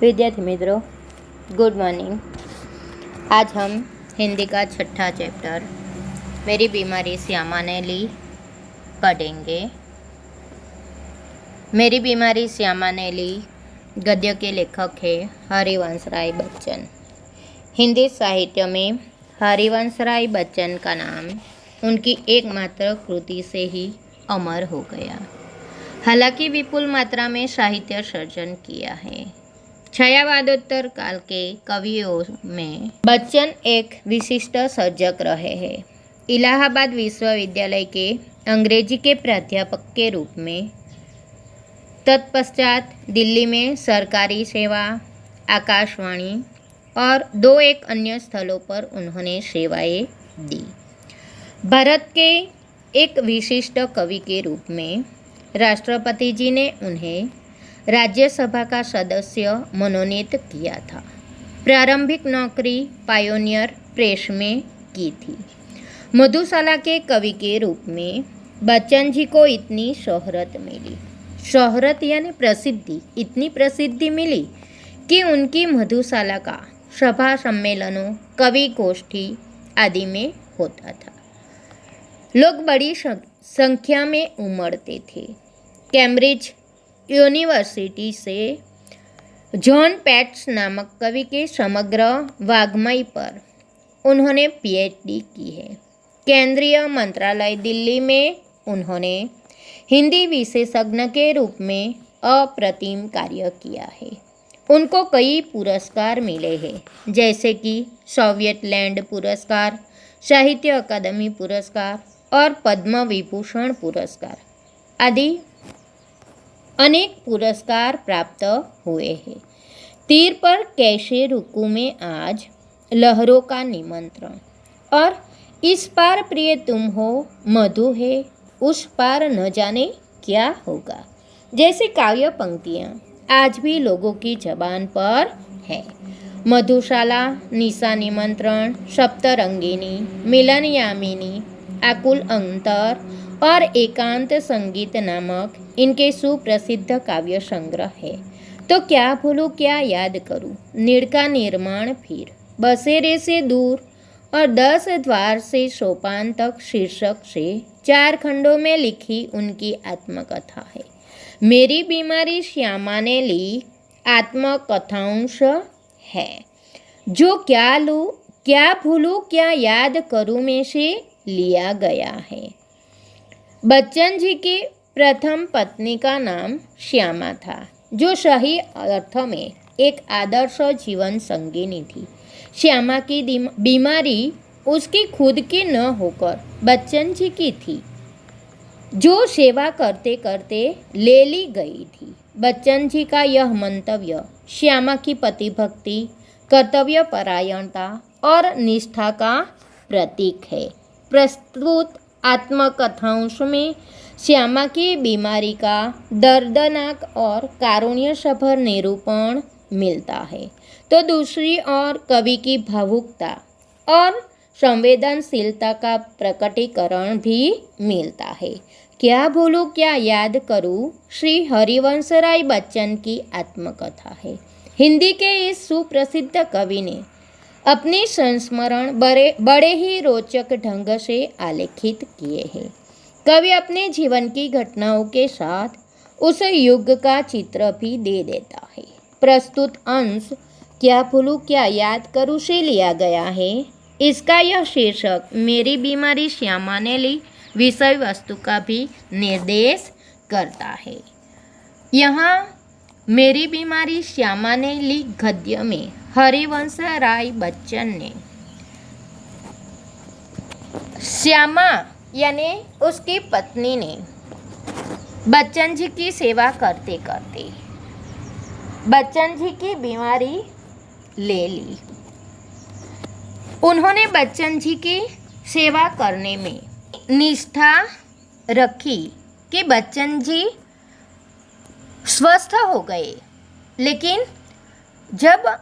विद्यार्थी मित्रों, good morning. आज हम हिंदी का छठा चैप्टर मेरी बीमारी श्यामा ने ली पढ़ेंगे। मेरी बीमारी श्यामा ने ली गद्य के लेखक है हरिवंश राय बच्चन। हिंदी साहित्य में हरिवंश राय बच्चन का नाम उनकी एकमात्र कृति से ही अमर हो गया। हालांकि विपुल मात्रा में साहित्य सर्जन किया है। छायावादोत्तर काल के कवियों में बच्चन एक विशिष्ट सर्जक रहे हैं। इलाहाबाद विश्वविद्यालय के अंग्रेजी के प्राध्यापक के रूप में, तत्पश्चात दिल्ली में सरकारी सेवा, आकाशवाणी और दो एक अन्य स्थलों पर उन्होंने सेवाएं दी। भारत के एक विशिष्ट कवि के रूप में राष्ट्रपति जी ने उन्हें राज्यसभा का सदस्य मनोनीत किया था। प्रारंभिक नौकरी पायोनियर प्रेस में की थी। मधुशाला के कवि के रूप में बच्चन जी को इतनी शोहरत मिली, शोहरत यानी प्रसिद्धि, इतनी प्रसिद्धि मिली कि उनकी मधुशाला का सभा सम्मेलनों, कवि गोष्ठी आदि में होता था। लोग बड़ी संख्या में उमड़ते थे। कैम्ब्रिज यूनिवर्सिटी से जॉन पैट्स नामक कवि के समग्र वाग्मय पर उन्होंने पीएचडी की है। केंद्रीय मंत्रालय दिल्ली में उन्होंने हिंदी विशेषज्ञ के रूप में अप्रतिम कार्य किया है। उनको कई पुरस्कार मिले हैं, जैसे कि सोवियत लैंड पुरस्कार, साहित्य अकादमी पुरस्कार और पद्म विभूषण पुरस्कार आदि अनेक पुरस्कार प्राप्त हुए हैं। तीर पर कैसे रुकूं में आज, लहरों का निमंत्रण और इस पार प्रिय तुम हो, मधु है उस पार न जाने क्या होगा जैसे काव्य पंक्तियाँ आज भी लोगों की जबान पर है। मधुशाला, निशा निमंत्रण, सप्तरंगिनी, मिलन यामिनी, आकुल अंतर और एकांत संगीत नामक इनके सुप्रसिद्ध काव्य संग्रह है। तो क्या भूलूं क्या याद करूं, नीड़ का निर्माण फिर, बसेरे से दूर और 10 द्वार से सोपान तक शीर्षक से 4 खंडों में लिखी उनकी आत्मकथा है। मेरी बीमारी श्यामा ने ली आत्मकथांश है, जो क्या भूलूं क्या याद करूं में से लिया गया है। बच्चन जी की प्रथम पत्नी का नाम श्यामा था, जो सही अर्थ में एक आदर्श जीवन संगिनी थी। श्यामा की बीमारी उसकी खुद की न होकर बच्चन जी की थी, जो सेवा करते करते ले ली गई थी। बच्चन जी का यह मंतव्य श्यामा की पतिभक्ति, कर्तव्य परायणता और निष्ठा का प्रतीक है। प्रस्तुत आत्मकथांश में श्यामा की बीमारी का दर्दनाक और कारुण्य सभर निरूपण मिलता है, तो दूसरी ओर कवि की भावुकता और संवेदनशीलता का प्रकटीकरण भी मिलता है। क्या भूलूं क्या याद करूं श्री हरिवंश राय बच्चन की आत्मकथा है। हिंदी के इस सुप्रसिद्ध कवि ने अपने संस्मरण बड़े ही रोचक ढंग से आलेखित किए हैं। कवि अपने जीवन की घटनाओं के साथ उस युग का चित्र भी दे देता है। प्रस्तुत अंश क्या भूलूं क्या याद करूं से लिया गया है। इसका यह शीर्षक मेरी बीमारी श्यामा ने ली विषय वस्तु का भी निर्देश करता है। यहाँ मेरी बीमारी श्यामा ने ली गद्य में हरिवंश राय बच्चन ने श्यामा यानी उसकी पत्नी ने बच्चन जी की सेवा करते करते बच्चन जी की बीमारी ले ली। उन्होंने बच्चन जी की सेवा करने में निष्ठा रखी कि बच्चन जी स्वस्थ हो गए, लेकिन जब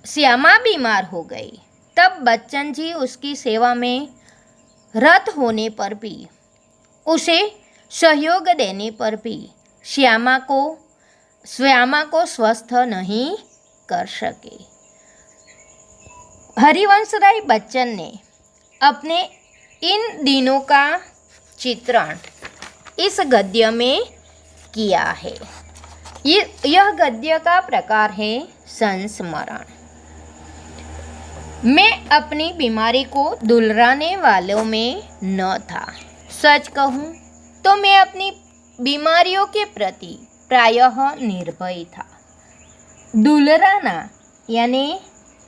श्यामा बीमार हो गई तब बच्चन जी उसकी सेवा में रत होने पर भी, उसे सहयोग देने पर भी श्यामा को स्वस्थ नहीं कर सके। हरिवंश राय बच्चन ने अपने इन दिनों का चित्रण इस गद्य में किया है। यह गद्य का प्रकार है संस्मरण। मैं अपनी बीमारी को दुलराने वालों में न था। सच कहूँ तो मैं अपनी बीमारियों के प्रति प्रायः निर्भय था। दुलराना यानी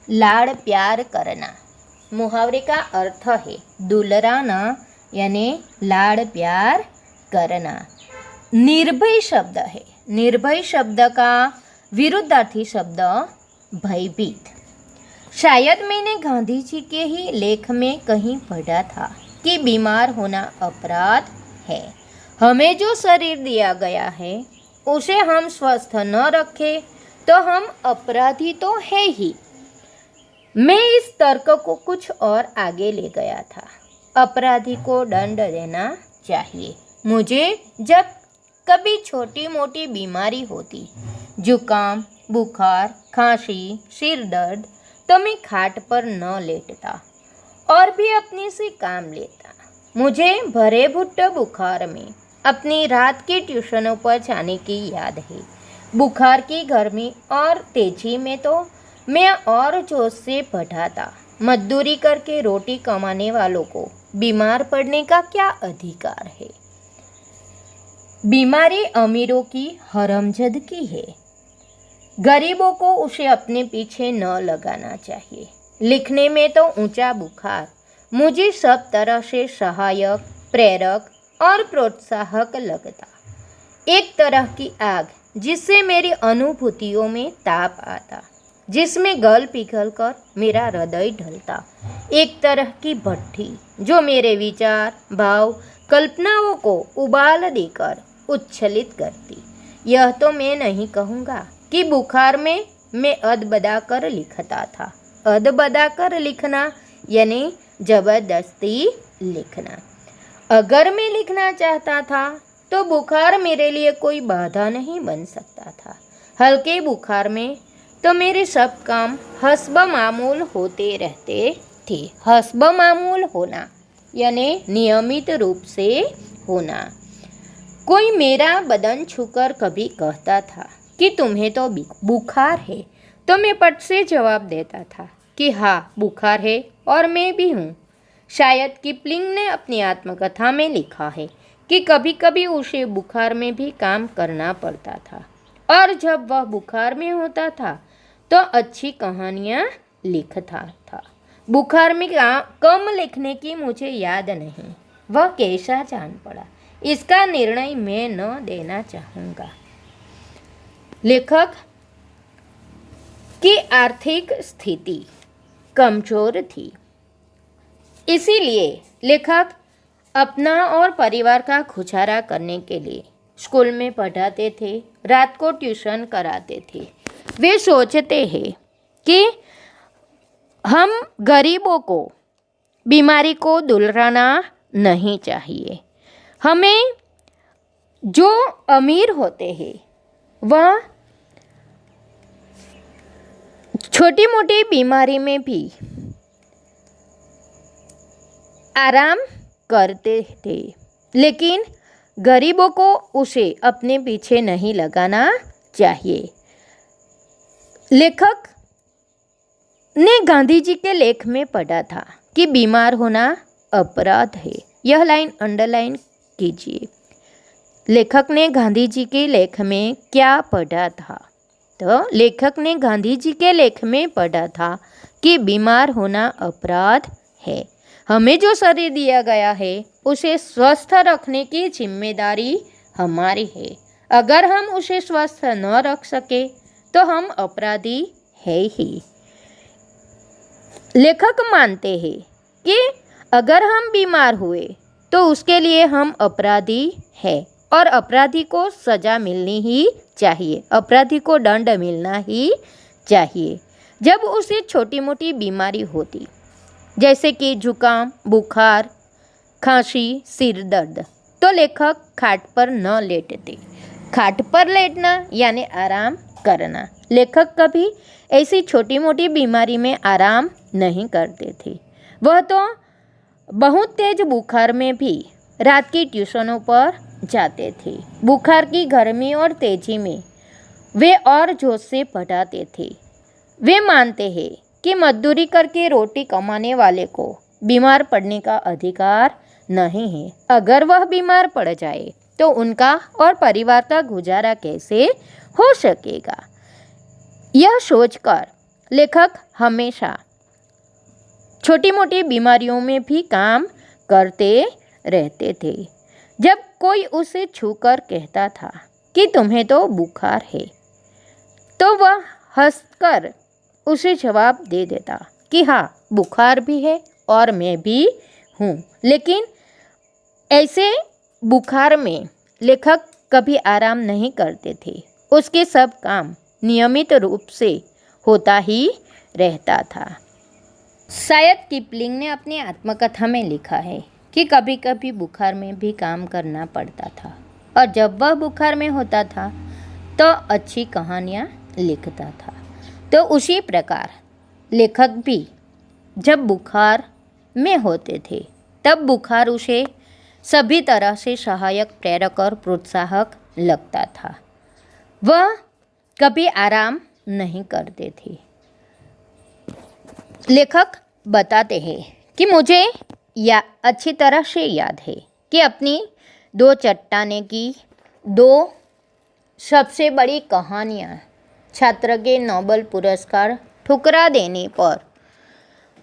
लाड़ प्यार करना। मुहावरे का अर्थ है दुलराना यानी लाड़ प्यार करना। निर्भय शब्द है। निर्भय शब्द का विरुद्धार्थी शब्द भयभीत। शायद मैंने गांधी जी के ही लेख में कहीं पढ़ा था कि बीमार होना अपराध है। हमें जो शरीर दिया गया है उसे हम स्वस्थ न रखें तो हम अपराधी तो है ही। मैं इस तर्क को कुछ और आगे ले गया था। अपराधी को दंड देना चाहिए। मुझे जब कभी छोटी मोटी बीमारी होती, जुकाम, बुखार, खांसी, सिर दर्द, तो मैं खाट पर न लेटता और भी अपने से काम लेता। मुझे भरे भुट्टे बुखार में अपनी रात की ट्यूशनों पर जाने की याद है। बुखार की गर्मी और तेजी में तो मैं और जोश से पढ़ाता। मजदूरी करके रोटी कमाने वालों को बीमार पड़ने का क्या अधिकार है? बीमारी अमीरों की हरमजदगी है। गरीबों को उसे अपने पीछे न लगाना चाहिए। लिखने में तो ऊंचा बुखार मुझे सब तरह से सहायक, प्रेरक और प्रोत्साहक लगता। एक तरह की आग जिससे मेरी अनुभूतियों में ताप आता, जिसमें गल पिघल कर मेरा हृदय ढलता। एक तरह की भट्ठी जो मेरे विचार, भाव, कल्पनाओं को उबाल देकर उच्छलित करती। यह तो मैं नहीं कहूँगा कि बुखार में मैं अदबदा कर लिखता था। अदबदा कर लिखना यानी जबरदस्ती लिखना। अगर मैं लिखना चाहता था तो बुखार मेरे लिए कोई बाधा नहीं बन सकता था। हल्के बुखार में तो मेरे सब काम हस्ब मामूल होते रहते थे। हस्ब मामूल होना यानी नियमित रूप से होना। कोई मेरा बदन छूकर कभी कहता था कि तुम्हें तो बुखार है, तो मैं पट से जवाब देता था कि हाँ बुखार है और मैं भी हूँ। शायद किपलिंग ने अपनी आत्मकथा में लिखा है कि कभी कभी उसे बुखार में भी काम करना पड़ता था और जब वह बुखार में होता था तो अच्छी कहानियाँ लिखता था। बुखार में कम लिखने की मुझे याद नहीं। वह कैसा जान पड़ा, इसका निर्णय मैं न देना चाहूँगा। लेखक की आर्थिक स्थिति कमजोर थी, इसीलिए लेखक अपना और परिवार का गुजारा करने के लिए स्कूल में पढ़ाते थे, रात को ट्यूशन कराते थे। वे सोचते हैं कि हम गरीबों को बीमारी को दुलराना नहीं चाहिए। हमें जो अमीर होते हैं वह छोटी मोटी बीमारी में भी आराम करते थे, लेकिन गरीबों को उसे अपने पीछे नहीं लगाना चाहिए। लेखक ने गांधी जी के लेख में पढ़ा था कि बीमार होना अपराध है। यह लाइन अंडरलाइन कीजिए। लेखक ने गांधी जी के लेख में क्या पढ़ा था? तो लेखक ने गांधी जी के लेख में पढ़ा था कि बीमार होना अपराध है। हमें जो शरीर दिया गया है उसे स्वस्थ रखने की जिम्मेदारी हमारी है। अगर हम उसे स्वस्थ न रख सके तो हम अपराधी है ही। लेखक मानते हैं कि अगर हम बीमार हुए तो उसके लिए हम अपराधी हैं और अपराधी को सज़ा मिलनी ही चाहिए, अपराधी को दंड मिलना ही चाहिए। जब उसे छोटी मोटी बीमारी होती जैसे कि जुकाम, बुखार, खांसी, सिर दर्द, तो लेखक खाट पर न लेटते। खाट पर लेटना यानी आराम करना। लेखक कभी ऐसी छोटी मोटी बीमारी में आराम नहीं करते थे। वह तो बहुत तेज बुखार में भी रात की ट्यूशनों पर जाते थे। बुखार की गर्मी और तेजी में वे और जोश से पढ़ाते थे। वे मानते हैं कि मजदूरी करके रोटी कमाने वाले को बीमार पड़ने का अधिकार नहीं है। अगर वह बीमार पड़ जाए तो उनका और परिवार का गुजारा कैसे हो सकेगा। यह सोचकर लेखक हमेशा छोटी मोटी बीमारियों में भी काम करते रहते थे। जब कोई उसे छूकर कहता था कि तुम्हें तो बुखार है, तो वह हंसकर उसे जवाब दे देता कि हाँ, बुखार भी है और मैं भी हूँ। लेकिन ऐसे बुखार में लेखक कभी आराम नहीं करते थे। उसके सब काम नियमित रूप से होता ही रहता था। शायद किपलिंग ने अपनी आत्मकथा में लिखा है कि कभी कभी बुखार में भी काम करना पड़ता था, और जब वह बुखार में होता था तो अच्छी कहानियाँ लिखता था। तो उसी प्रकार लेखक भी जब बुखार में होते थे तब बुखार उसे सभी तरह से सहायक, प्रेरक और प्रोत्साहक लगता था। वह कभी आराम नहीं करते थे। लेखक बताते हैं कि मुझे अच्छी तरह से याद है कि अपनी 2 चट्टाने की 2 सबसे बड़ी कहानियाँ छात्र के नोबेल पुरस्कार ठुकरा देने पर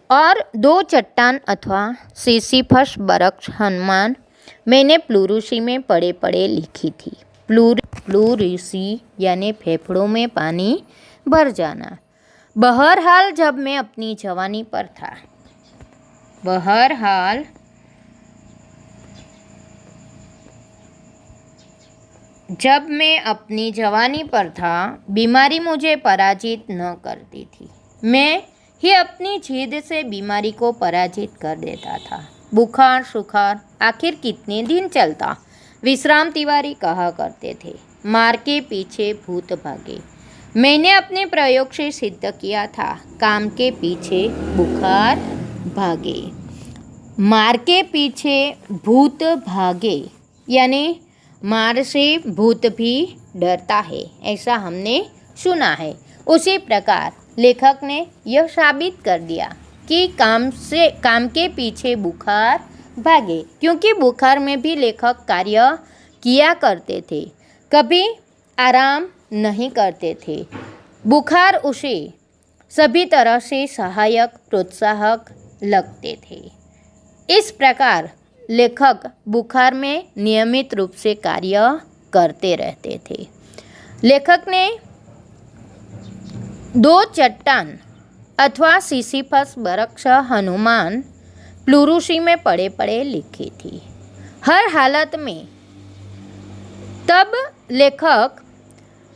और 2 चट्टान अथवा सिसिफस बरक्स हनुमान मैंने प्लूरूसी में पड़े पड़े लिखी थी। प्लूरूसी यानी फेफड़ों में पानी भर जाना। बहरहाल जब मैं अपनी जवानी पर था बीमारी मुझे पराजित न करती थी। मैं ही अपनी जिद से बीमारी को पराजित कर देता था। बुखार सुखार आखिर कितने दिन चलता, विश्राम तिवारी कहा करते थे। मार के पीछे भूत भागे। मैंने अपने प्रयोग से सिद्ध किया था, काम के पीछे बुखार भागे। मार के पीछे भूत भागे यानी मार से भूत भी डरता है, ऐसा हमने सुना है। उसी प्रकार लेखक ने यह साबित कर दिया कि काम के पीछे बुखार भागे, क्योंकि बुखार में भी लेखक कार्य किया करते थे, कभी आराम नहीं करते थे। बुखार उसे सभी तरह से सहायक, प्रोत्साहक लगते थे। इस प्रकार लेखक बुखार में नियमित रूप से कार्य करते रहते थे। लेखक ने 2 चट्टान अथवा सिसिफस बरक्स हनुमान प्लूरूसी में पड़े पड़े लिखी थी। हर हालत में तब लेखक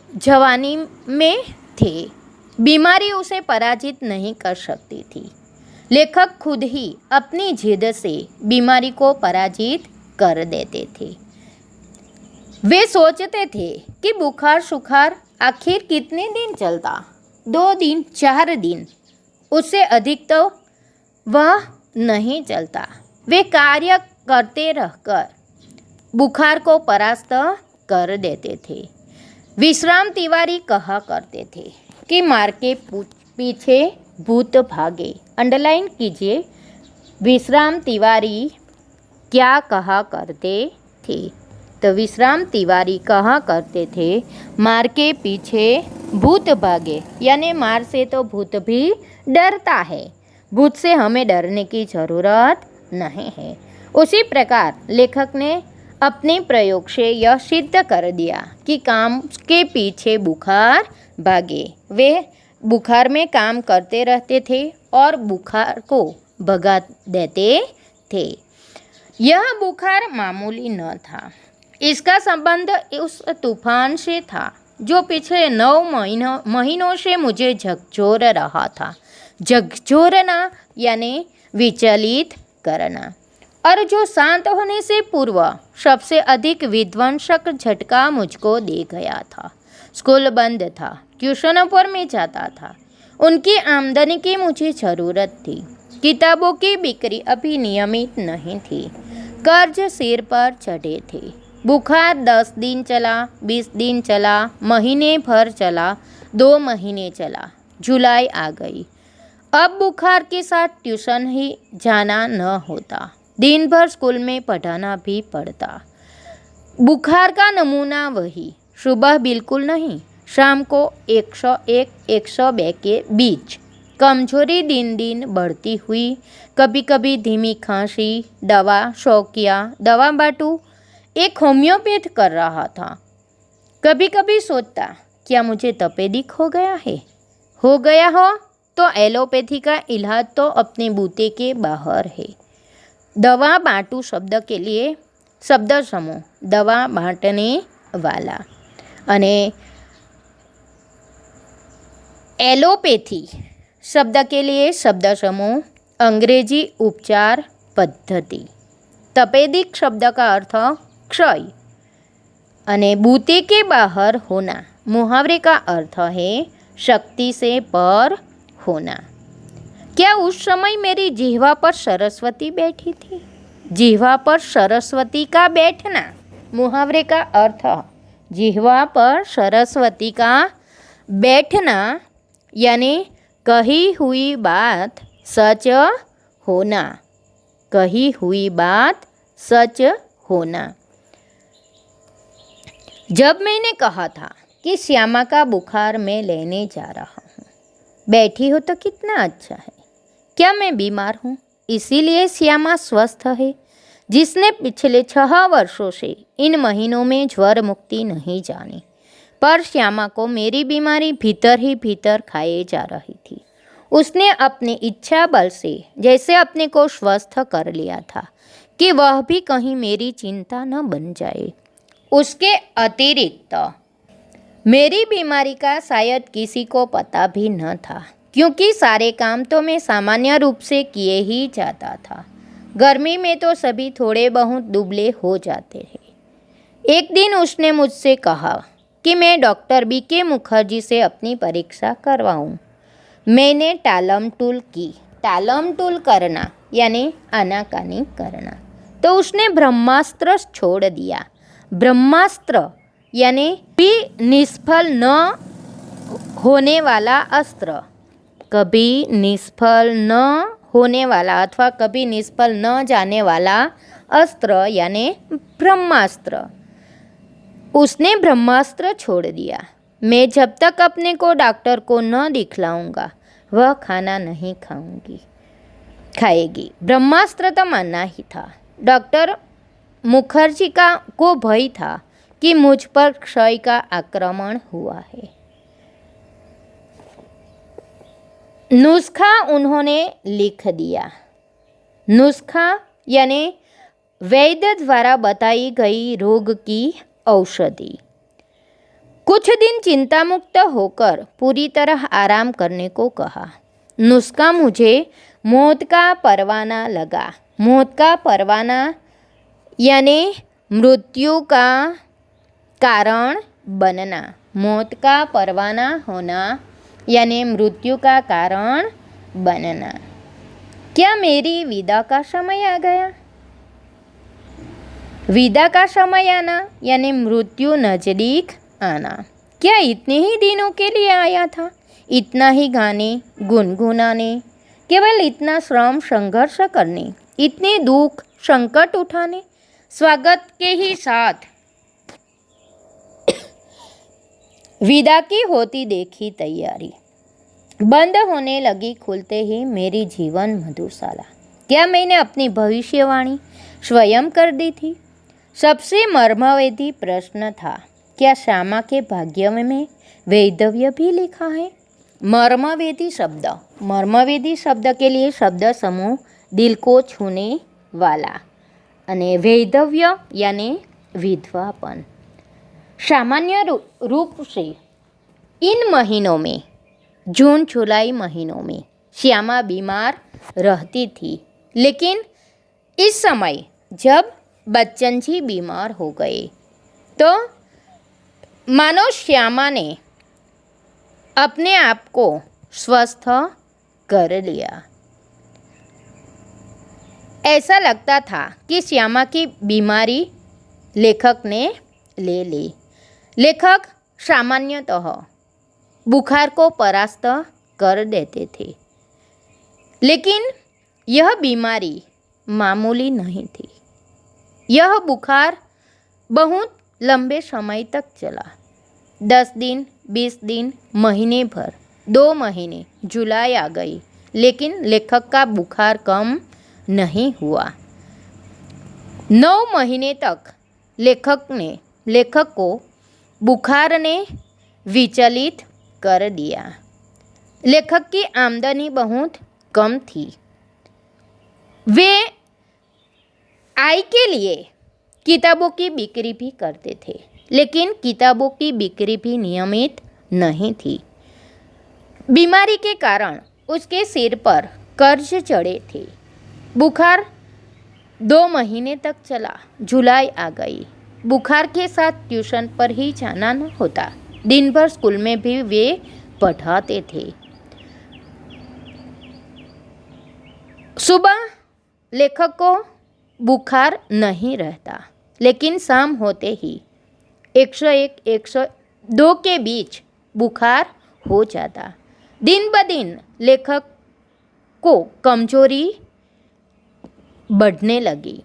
जवानी में थे। बीमारी उसे पराजित नहीं कर सकती थी। लेखक खुद ही अपनी जिद से बीमारी को पराजित कर देते थे। वे सोचते थे कि बुखार सुखार आखिर कितने दिन चलता, 2 दिन 4 दिन, उससे अधिक तो वह नहीं चलता। वे कार्य करते रहकर बुखार को परास्त कर देते थे। विश्राम तिवारी कहा करते थे कि मार के पीछे भूत भागे। अंडरलाइन कीजिए, विश्राम तिवारी क्या कहा करते थे। तो विश्राम तिवारी कहा करते थे, मार के पीछे भूत भागे, यानी मार से तो भूत भी डरता है, भूत से हमें डरने की ज़रूरत नहीं है। उसी प्रकार लेखक ने अपने प्रयोग से यह सिद्ध कर दिया कि काम के पीछे बुखार भागे। वे बुखार में काम करते रहते थे और बुखार को भगा देते थे। यह बुखार मामूली न था। इसका संबंध उस तूफान से था जो पिछले 9 महीनों से मुझे झकझोर रहा था। झकझोरना यानी विचलित करना, और जो शांत होने से पूर्व सबसे अधिक विध्वंसक झटका मुझको दे गया था। स्कूल बंद था, ट्यूशनों पर मैं जाता था। उनकी आमदनी की मुझे ज़रूरत थी। किताबों की बिक्री अभी नियमित नहीं थी। कर्ज सिर पर चढ़े थे। बुखार 10 दिन चला, 20 दिन चला, महीने भर चला, 2 महीने चला, जुलाई आ गई। अब बुखार के साथ ट्यूशन ही जाना न होता, दिन भर स्कूल में पढ़ाना भी पड़ता। बुखार का नमूना वही, सुबह बिल्कुल नहीं, शाम को 101 102 के बीच। कमजोरी दिन दिन बढ़ती हुई, कभी कभी धीमी खांसी, दवा शौकिया दवा बाटू एक होम्योपैथ कर रहा था। कभी कभी सोचता, क्या मुझे तपेदिक हो गया है? हो गया हो तो एलोपैथी का इलाज तो अपने बूते के बाहर है। दवा बाटू शब्द के लिए शब्द समूह दवा बांटने वाला અને एलोपैथी शब्द के लिए शब्द समूह अंग्रेजी उपचार पद्धति। तपेदिक शब्द का अर्थ क्षय અને बूते के बाहर होना। मुहावरे का अर्थ है शक्ति से पर होना। क्या उस समय मेरी जिह्वा पर सरस्वती बैठी थी? जिह्वा पर सरस्वती का बैठना, मुहावरे का अर्थ जिह्वा पर सरस्वती का बैठना यानी कही हुई बात सच होना। कही हुई बात सच होना। जब मैंने कहा था कि श्यामा का बुखार मैं लेने जा रहा हूँ, बैठी हो तो कितना अच्छा है। क्या मैं बीमार हूँ इसीलिए श्यामा स्वस्थ है? जिसने पिछले 6 वर्षों से इन महीनों में ज्वर मुक्ति नहीं जानी, पर श्यामा को मेरी बीमारी भीतर ही भीतर खाए जा रही थी। उसने अपनी इच्छा बल से जैसे अपने को स्वस्थ कर लिया था कि वह भी कहीं मेरी चिंता न बन जाए। उसके अतिरिक्त मेरी बीमारी का शायद किसी को पता भी न था, क्योंकि सारे काम तो मैं सामान्य रूप से किए ही जाता था। गर्मी में तो सभी थोड़े बहुत दुबले हो जाते हैं। एक दिन उसने मुझसे कहा कि मैं डॉक्टर BK मुखर्जी से अपनी परीक्षा करवाऊं। मैंने टालम टूल की। टालम टूल करना यानी आनाकानी करना। तो उसने ब्रह्मास्त्र छोड़ दिया। ब्रह्मास्त्र यानी भी निष्फल न होने वाला अस्त्र। कभी निष्फल न होने वाला अथवा कभी निष्फल न जाने वाला अस्त्र यानी ब्रह्मास्त्र। उसने ब्रह्मास्त्र छोड़ दिया। मैं जब तक अपने को डॉक्टर को न दिखलाऊंगा वह खाना नहीं खाएगी। ब्रह्मास्त्र तो मानना ही था। डॉक्टर मुखर्जी को भय था कि मुझ पर क्षय का आक्रमण हुआ है। नुस्खा उन्होंने लिख दिया। नुस्खा यानी वैद्य द्वारा बताई गई रोग की औषधि। कुछ दिन चिंता मुक्त होकर पूरी तरह आराम करने को कहा। नुस्खा मुझे मौत का परवाना लगा। मौत का परवाना यानी मृत्यु का कारण बनना। मौत का परवाना होना यानी मृत्यु का कारण बनना। क्या मेरी विदा का समय आ गया? विदा का समय आना यानी मृत्यु नजदीक आना। क्या इतने ही दिनों के लिए आया था? इतना ही गाने गुनगुनाने, केवल इतना श्रम संघर्ष करने, इतने दुख संकट उठाने, स्वागत के ही साथ विदा की होती देखी तैयारी। बंद होने लगी खुलते ही मेरी जीवन मधुशाला। क्या मैंने अपनी भविष्यवाणी स्वयं कर दी थी? सबसे मर्मवेदी प्रश्न था, क्या श्यामा के भाग्य में वैधव्य भी लिखा है? मर्मवेदी शब्द के लिए शब्द समूह दिल को छूने वाला અને वैधव्य यानी विधवापन। सामान्य रूप से इन महीनों में, जून जुलाई महीनों में श्यामा बीमार रहती थी, लेकिन इस समय जब बच्चन जी बीमार हो गए तो मानो श्यामा ने अपने आप को स्वस्थ कर लिया। ऐसा लगता था कि श्यामा की बीमारी लेखक ने ले ली। लेखक सामान्यतः बुखार को परास्त कर देते थे, लेकिन यह बीमारी मामूली नहीं थी। यह बुखार बहुत लंबे समय तक चला। 10 दिन, 20 दिन, महीने भर, 2 महीने, जुलाई आ गई, लेकिन लेखक का बुखार कम नहीं हुआ। 9 महीने तक लेखक को बुखार ने विचलित कर दिया। लेखक की आमदनी बहुत कम थी। वे आय के लिए किताबों की बिक्री भी करते थे, लेकिन किताबों की बिक्री भी नियमित नहीं थी। बीमारी के कारण उसके सिर पर कर्ज चढ़े थे। बुखार 2 महीने तक चला। जुलाई आ गई। बुखार के साथ ट्यूशन पर ही जाना न होता। दिन भर स्कूल में भी वे पढ़ाते थे। सुबह लेखक को बुखार नहीं रहता, लेकिन शाम होते ही 101, 102 के बीच बुखार हो जाता। दिन ब दिन लेखक को कमजोरी बढ़ने लगी।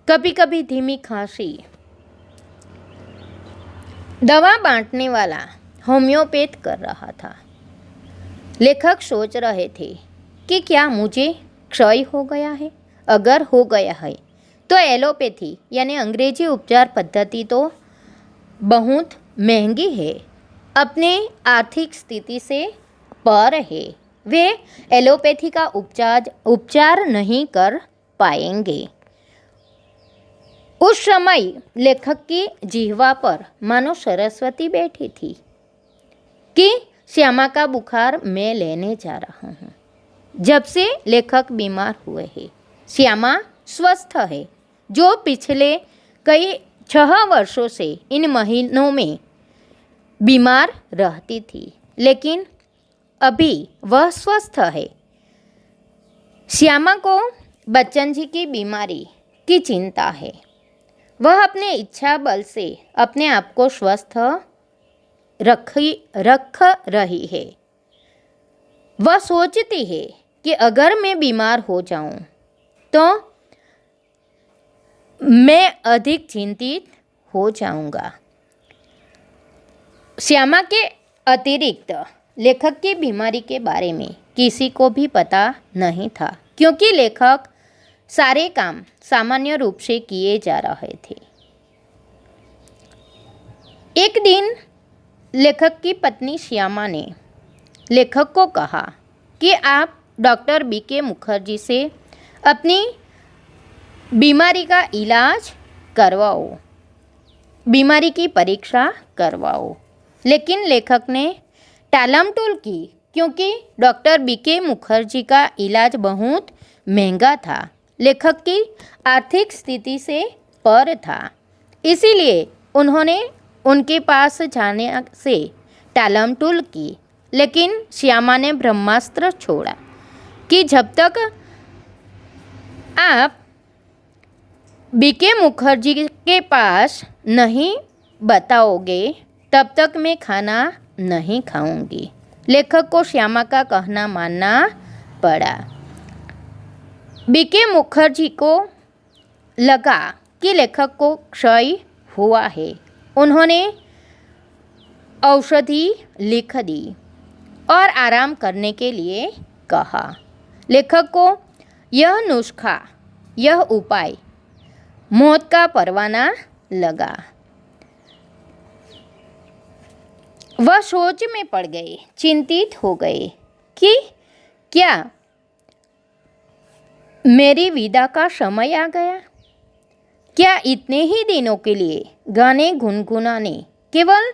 कभी कभी धीमी खांसी। दवा बांटने वाला होम्योपैथ कर रहा था। लेखक सोच रहे थे कि क्या मुझे क्षय हो गया है? अगर हो गया है तो एलोपैथी यानी अंग्रेजी उपचार पद्धति तो बहुत महंगी है, अपने आर्थिक स्थिति से पर है। वे एलोपैथी का उपचार नहीं कर पाएंगे। उस समय लेखक की जिह्वा पर मानो सरस्वती बैठी थी कि श्यामा का बुखार मैं लेने जा रहा हूँ। जब से लेखक बीमार हुए हैं, श्यामा स्वस्थ है, जो पिछले कई 6 वर्षों से इन महीनों में बीमार रहती थी, लेकिन अभी वह स्वस्थ है। श्यामा को बच्चन जी की बीमारी की चिंता है। वह अपने इच्छा बल से अपने आप को स्वस्थ रख रही है। वह सोचती है कि अगर मैं बीमार हो जाऊं तो मैं अधिक चिंतित हो जाऊंगा। श्यामा के अतिरिक्त लेखक की बीमारी के बारे में किसी को भी पता नहीं था, क्योंकि लेखक सारे काम सामान्य रूप से किए जा रहे थे। एक दिन लेखक की पत्नी श्यामा ने लेखक को कहा कि आप डॉक्टर बीके मुखर्जी से अपनी बीमारी का इलाज करवाओ, बीमारी की परीक्षा करवाओ। लेकिन लेखक ने टालमटोल की, क्योंकि डॉक्टर बीके मुखर्जी का इलाज बहुत महंगा था, लेखक की आर्थिक स्थिति से पर था। इसीलिए उन्होंने उनके पास जाने से टालमटोल की। लेकिन श्यामा ने ब्रह्मास्त्र छोड़ा कि जब तक आप बीके मुखर्जी के पास नहीं बताओगे तब तक मैं खाना नहीं खाऊंगी। लेखक को श्यामा का कहना मानना पड़ा। बीके मुखर्जी को लगा कि लेखक को क्षय हुआ है। उन्होंने औषधि लिख दी और आराम करने के लिए कहा। लेखक को यह नुस्खा, यह उपाय मौत का परवाना लगा। वह सोच में पड़ गए, चिंतित हो गए कि क्या मेरी विदा का समय आ गया? क्या इतने ही दिनों के लिए गाने गुनगुनाने, केवल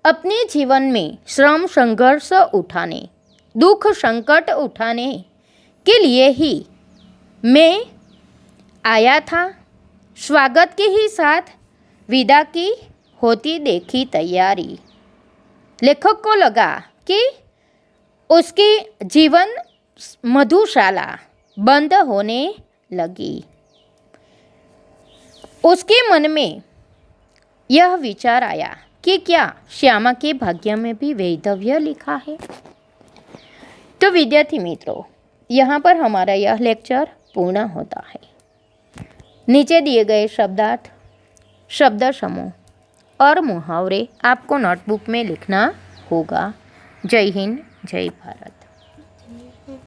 अपने जीवन में श्रम संघर्ष उठाने, दुख संकट उठाने के लिए ही मैं आया था? स्वागत के ही साथ विदा की होती देखी तैयारी, लेखक को लगा कि उसकी जीवन मधुशाला बंद होने लगी। उसके मन में यह विचार आया कि क्या श्यामा के भाग्य में भी वैधव्य लिखा है। तो विद्यार्थी मित्रों, यहाँ पर हमारा यह लेक्चर पूर्ण होता है। नीचे दिए गए शब्दार्थ, शब्द समूह और मुहावरे आपको नोटबुक में लिखना होगा। जय हिंद, जय भारत।